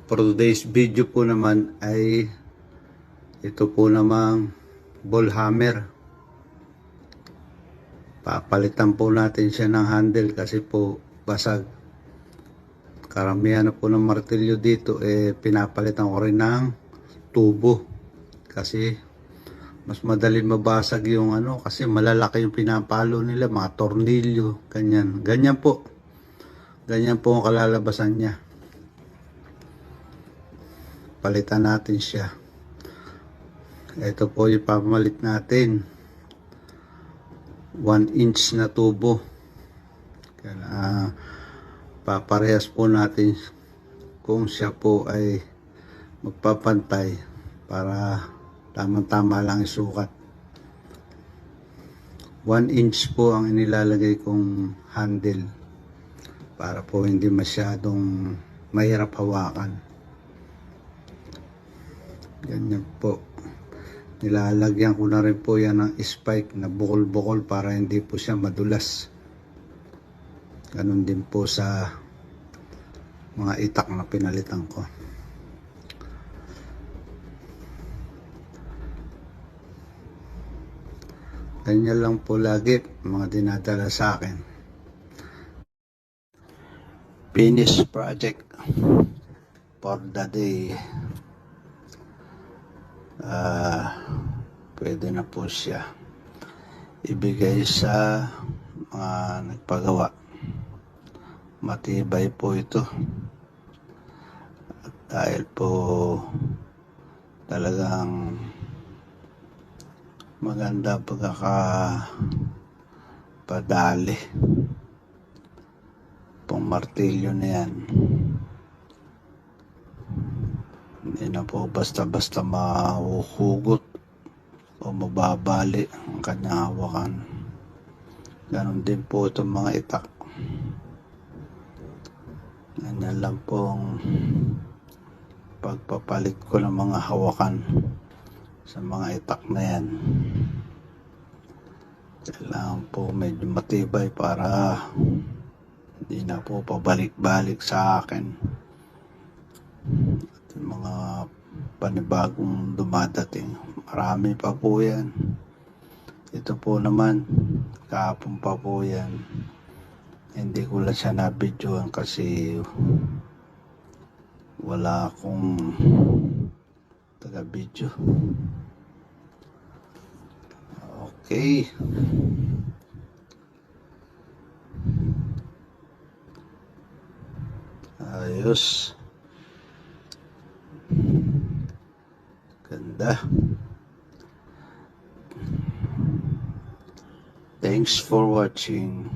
For today's video po naman ay ito po namang ball hammer. Papalitan po natin siya ng handle kasi po basag. Karamihan na po ng martilyo dito pinapalitan ko rin ng tubo kasi mas madali mabasag yung kasi malalaki yung pinapalo nila, mga tornilyo, ganyan po ang kalalabasan niya. Palitan natin siya. Ito po yung pamalit natin, 1 inch na tubo. Kaya paparehas po natin kung siya po ay magpapantay para tamang-tama lang isukat. 1 inch po ang inilalagay kong handle para po hindi masyadong mahirap hawakan. Ganyan po. Nilalagyan ko na rin po yan ng spike na bukol-bukol para hindi po siya madulas. Ganun din po sa mga itak na pinalitan ko. Ganyan lang po lagi mga dinadala sa akin. Finish project for the day. Pwede na po siya ibigay sa mga nagpagawa. Matibay po ito. At dahil po talagang maganda pagkakapadali pong martilyo na yan. Hindi na po basta-basta mahuhugot o mababali ang kanyang hawakan. Ganon din po itong mga itak. Ganyan lang pong pagpapalit ko ng mga hawakan sa mga itak na yan. Kailangan po medyo matibay para hindi na po pabalik-balik sa akin. At yung mga panibagong dumadating, marami pa po yan. Ito po naman, kahapon pa po yan. Hindi ko lang siya na-videoan kasi wala akong taga-video. Okay. Ayos. Ganda. Thanks for watching.